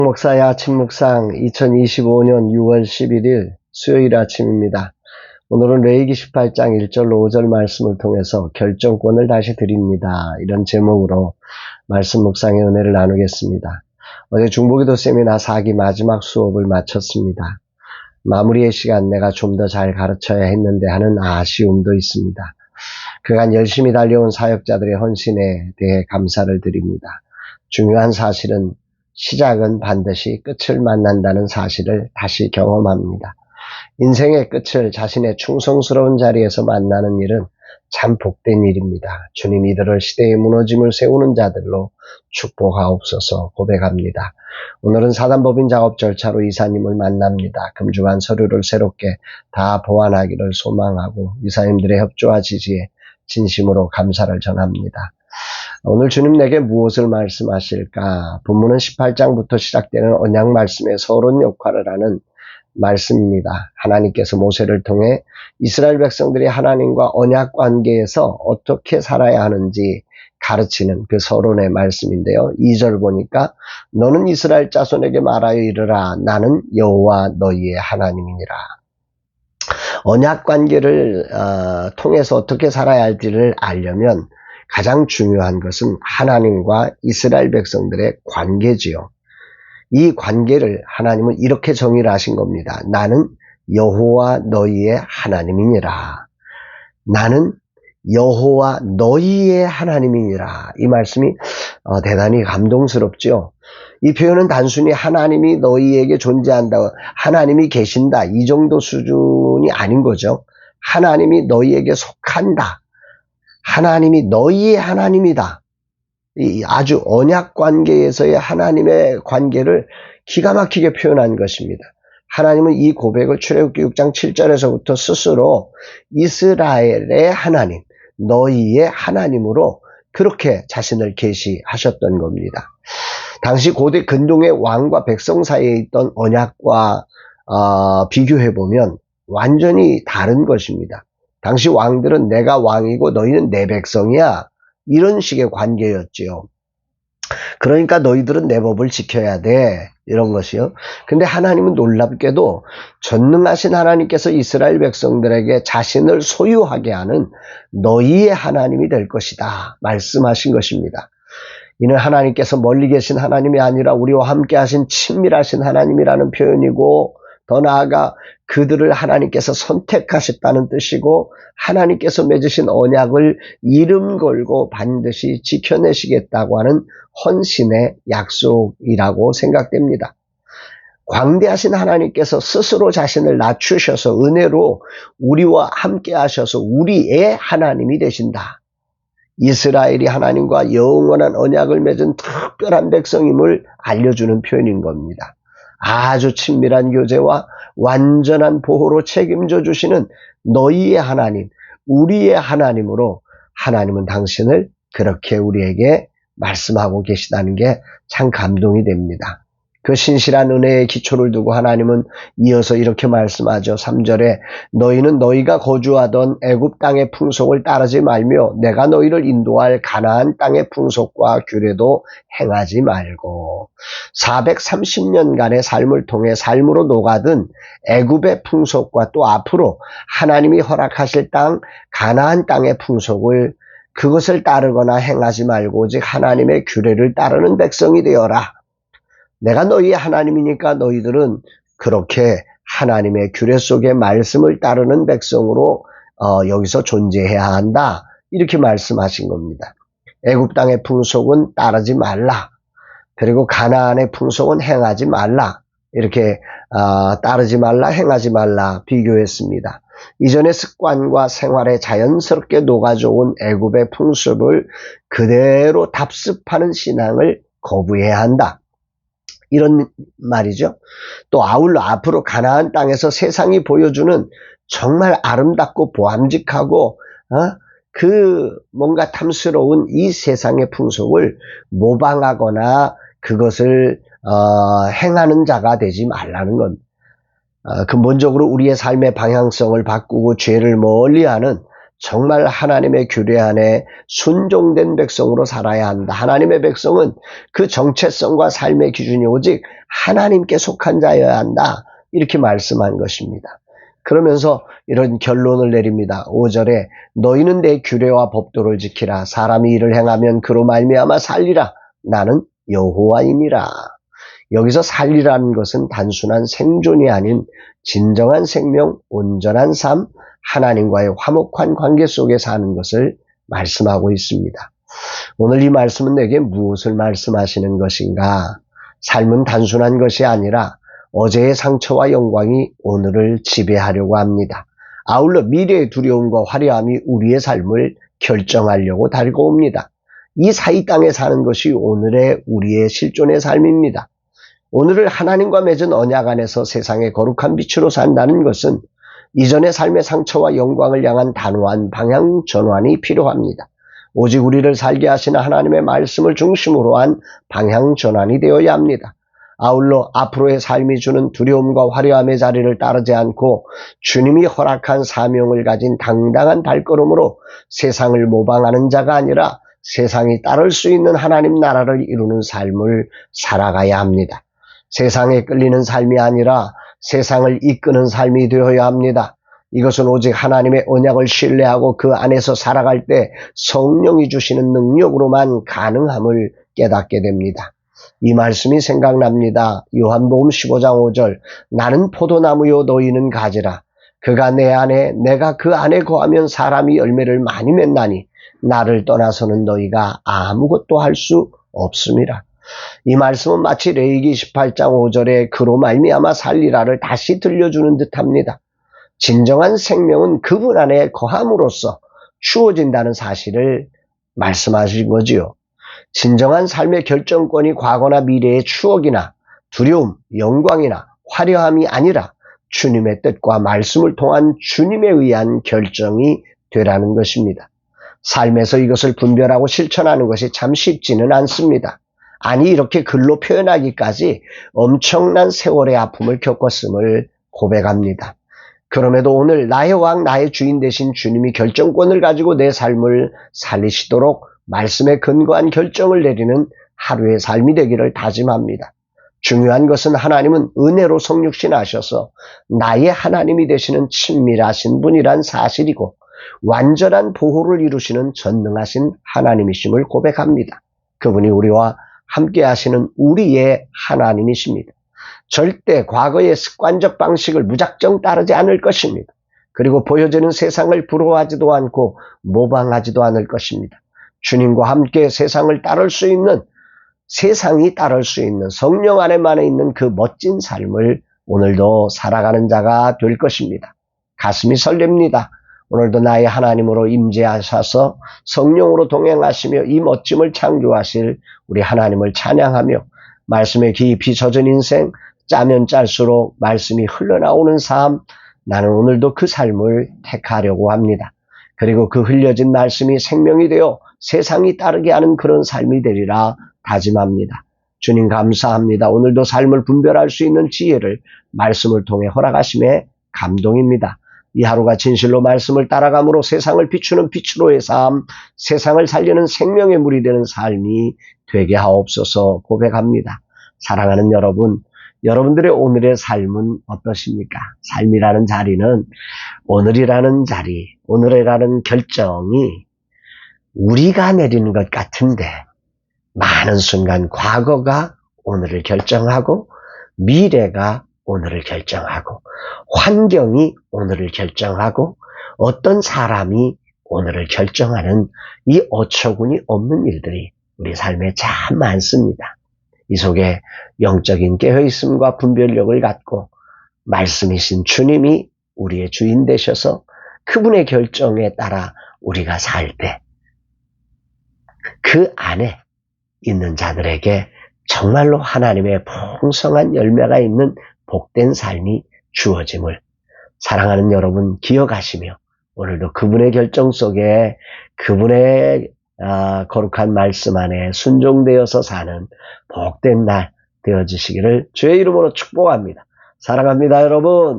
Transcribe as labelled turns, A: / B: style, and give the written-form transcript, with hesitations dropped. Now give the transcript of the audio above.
A: 목사의 아침 묵상 2025년 6월 11일 수요일 아침입니다. 오늘은 레위기 18장 1절로 5절 말씀을 통해서 결정권을 다시 드립니다. 이런 제목으로 말씀 묵상의 은혜를 나누겠습니다. 어제 중보기도 세미나 4기 마지막 수업을 마쳤습니다. 마무리의 시간 내가 좀 더 잘 가르쳐야 했는데 하는 아쉬움도 있습니다. 그간 열심히 달려온 사역자들의 헌신에 대해 감사를 드립니다. 중요한 사실은 시작은 반드시 끝을 만난다는 사실을 다시 경험합니다. 인생의 끝을 자신의 충성스러운 자리에서 만나는 일은 참 복된 일입니다. 주님 이들을 시대의 무너짐을 세우는 자들로 축복하옵소서 고백합니다. 오늘은 사단법인 작업 절차로 이사님을 만납니다. 금주간 서류를 새롭게 다 보완하기를 소망하고 이사님들의 협조와 지지에 진심으로 감사를 전합니다. 오늘 주님 내게 무엇을 말씀하실까? 본문은 18장부터 시작되는 언약 말씀의 서론 역할을 하는 말씀입니다. 하나님께서 모세를 통해 이스라엘 백성들이 하나님과 언약 관계에서 어떻게 살아야 하는지 가르치는 그 서론의 말씀인데요. 2절 보니까 너는 이스라엘 자손에게 말하여 이르라. 나는 여호와 너희의 하나님이니라. 언약 관계를 통해서 어떻게 살아야 할지를 알려면 가장 중요한 것은 하나님과 이스라엘 백성들의 관계지요. 이 관계를 하나님은 이렇게 정의를 하신 겁니다. 나는 여호와 너희의 하나님이니라. 나는 여호와 너희의 하나님이니라. 이 말씀이 대단히 감동스럽죠. 이 표현은 단순히 하나님이 너희에게 존재한다, 하나님이 계신다 이 정도 수준이 아닌 거죠. 하나님이 너희에게 속한다. 하나님이 너희의 하나님이다. 이 아주 언약 관계에서의 하나님의 관계를 기가 막히게 표현한 것입니다. 하나님은 이 고백을 출애굽기 6장 7절에서부터 스스로 이스라엘의 하나님, 너희의 하나님으로 그렇게 자신을 계시하셨던 겁니다. 당시 고대 근동의 왕과 백성 사이에 있던 언약과 비교해보면 완전히 다른 것입니다. 당시 왕들은 내가 왕이고 너희는 내 백성이야. 이런 식의 관계였지요. 그러니까 너희들은 내 법을 지켜야 돼. 이런 것이요. 근데 하나님은 놀랍게도 전능하신 하나님께서 이스라엘 백성들에게 자신을 소유하게 하는 너희의 하나님이 될 것이다. 말씀하신 것입니다. 이는 하나님께서 멀리 계신 하나님이 아니라 우리와 함께 하신 친밀하신 하나님이라는 표현이고 더 나아가 그들을 하나님께서 선택하셨다는 뜻이고 하나님께서 맺으신 언약을 이름 걸고 반드시 지켜내시겠다고 하는 헌신의 약속이라고 생각됩니다. 광대하신 하나님께서 스스로 자신을 낮추셔서 은혜로 우리와 함께 하셔서 우리의 하나님이 되신다. 이스라엘이 하나님과 영원한 언약을 맺은 특별한 백성임을 알려주는 표현인 겁니다. 아주 친밀한 교제와 완전한 보호로 책임져 주시는 너희의 하나님, 우리의 하나님으로 하나님은 당신을 그렇게 우리에게 말씀하고 계시다는 게 참 감동이 됩니다. 그 신실한 은혜의 기초를 두고 하나님은 이어서 이렇게 말씀하죠. 3절에 너희는 너희가 거주하던 애굽 땅의 풍속을 따르지 말며 내가 너희를 인도할 가나안 땅의 풍속과 규례도 행하지 말고 430년간의 삶을 통해 삶으로 녹아든 애굽의 풍속과 또 앞으로 하나님이 허락하실 땅 가나안 땅의 풍속을 그것을 따르거나 행하지 말고 오직 하나님의 규례를 따르는 백성이 되어라. 내가 너희의 하나님이니까 너희들은 그렇게 하나님의 규례 속의 말씀을 따르는 백성으로 여기서 존재해야 한다. 이렇게 말씀하신 겁니다. 애굽 땅의 풍속은 따르지 말라. 그리고 가나안의 풍속은 행하지 말라. 이렇게 따르지 말라, 행하지 말라 비교했습니다. 이전의 습관과 생활에 자연스럽게 녹아져온 애굽의 풍습을 그대로 답습하는 신앙을 거부해야 한다. 이런 말이죠. 또 아울러 앞으로 가나안 땅에서 세상이 보여주는 정말 아름답고 보암직하고 그 뭔가 탐스러운 이 세상의 풍속을 모방하거나 그것을 행하는 자가 되지 말라는 건 근본적으로 우리의 삶의 방향성을 바꾸고 죄를 멀리하는 정말 하나님의 규례 안에 순종된 백성으로 살아야 한다. 하나님의 백성은 그 정체성과 삶의 기준이 오직 하나님께 속한 자여야 한다. 이렇게 말씀한 것입니다. 그러면서 이런 결론을 내립니다. 5절에 너희는 내 규례와 법도를 지키라. 사람이 이를 행하면 그로 말미암아 살리라. 나는 여호와이니라. 여기서 살리라는 것은 단순한 생존이 아닌 진정한 생명, 온전한 삶, 하나님과의 화목한 관계 속에 사는 것을 말씀하고 있습니다. 오늘 이 말씀은 내게 무엇을 말씀하시는 것인가? 삶은 단순한 것이 아니라 어제의 상처와 영광이 오늘을 지배하려고 합니다. 아울러 미래의 두려움과 화려함이 우리의 삶을 결정하려고 달고 옵니다. 이 사이 땅에 사는 것이 오늘의 우리의 실존의 삶입니다. 오늘을 하나님과 맺은 언약 안에서 세상의 거룩한 빛으로 산다는 것은 이전의 삶의 상처와 영광을 향한 단호한 방향 전환이 필요합니다. 오직 우리를 살게 하시는 하나님의 말씀을 중심으로 한 방향 전환이 되어야 합니다. 아울러 앞으로의 삶이 주는 두려움과 화려함의 자리를 따르지 않고 주님이 허락한 사명을 가진 당당한 발걸음으로 세상을 모방하는 자가 아니라 세상이 따를 수 있는 하나님 나라를 이루는 삶을 살아가야 합니다. 세상에 끌리는 삶이 아니라 세상을 이끄는 삶이 되어야 합니다. 이것은 오직 하나님의 언약을 신뢰하고 그 안에서 살아갈 때 성령이 주시는 능력으로만 가능함을 깨닫게 됩니다. 이 말씀이 생각납니다. 요한복음 15장 5절 나는 포도나무요 너희는 가지라. 그가 내 안에 내가 그 안에 거하면 사람이 열매를 많이 맺나니 나를 떠나서는 너희가 아무것도 할 수 없음이라. 이 말씀은 마치 레위기 18장 5절에 그로 말미암아 살리라를 다시 들려주는 듯합니다. 진정한 생명은 그분 안에 거함으로써 주어진다는 사실을 말씀하신 거지요. 진정한 삶의 결정권이 과거나 미래의 추억이나 두려움, 영광이나 화려함이 아니라 주님의 뜻과 말씀을 통한 주님에 의한 결정이 되라는 것입니다. 삶에서 이것을 분별하고 실천하는 것이 참 쉽지는 않습니다. 아니 이렇게 글로 표현하기까지 엄청난 세월의 아픔을 겪었음을 고백합니다. 그럼에도 오늘 나의 왕, 나의 주인 되신 주님이 결정권을 가지고 내 삶을 살리시도록 말씀에 근거한 결정을 내리는 하루의 삶이 되기를 다짐합니다. 중요한 것은 하나님은 은혜로 성육신하셔서 나의 하나님이 되시는 친밀하신 분이란 사실이고 완전한 보호를 이루시는 전능하신 하나님이심을 고백합니다. 그분이 우리와 함께 하시는 우리의 하나님이십니다. 절대 과거의 습관적 방식을 무작정 따르지 않을 것입니다. 그리고 보여지는 세상을 부러워하지도 않고 모방하지도 않을 것입니다. 주님과 함께 세상이 따를 수 있는 성령 안에만 있는 그 멋진 삶을 오늘도 살아가는 자가 될 것입니다. 가슴이 설렙니다. 오늘도 나의 하나님으로 임재하셔서 성령으로 동행하시며 이 멋짐을 창조하실 우리 하나님을 찬양하며 말씀에 깊이 젖은 인생, 짜면 짤수록 말씀이 흘러나오는 삶, 나는 오늘도 그 삶을 택하려고 합니다. 그리고 그 흘려진 말씀이 생명이 되어 세상이 따르게 하는 그런 삶이 되리라 다짐합니다. 주님 감사합니다. 오늘도 삶을 분별할 수 있는 지혜를 말씀을 통해 허락하심에 감동입니다. 이 하루가 진실로 말씀을 따라감으로 세상을 비추는 빛으로의 삶, 세상을 살리는 생명의 물이 되는 삶이 되게 하옵소서 고백합니다. 사랑하는 여러분, 여러분들의 오늘의 삶은 어떠십니까? 삶이라는 자리는 오늘이라는 자리, 오늘이라는 결정이 우리가 내리는 것 같은데 많은 순간 과거가 오늘을 결정하고 미래가 오늘을 결정하고 환경이 오늘을 결정하고 어떤 사람이 오늘을 결정하는 이 어처구니 없는 일들이 우리 삶에 참 많습니다. 이 속에 영적인 깨어있음과 분별력을 갖고 말씀이신 주님이 우리의 주인 되셔서 그분의 결정에 따라 우리가 살 때 그 안에 있는 자들에게 정말로 하나님의 풍성한 열매가 있는 복된 삶이 주어짐을 사랑하는 여러분 기억하시며 오늘도 그분의 결정 속에 그분의 거룩한 말씀 안에 순종되어서 사는 복된 날 되어지시기를 주의 이름으로 축복합니다. 사랑합니다, 여러분.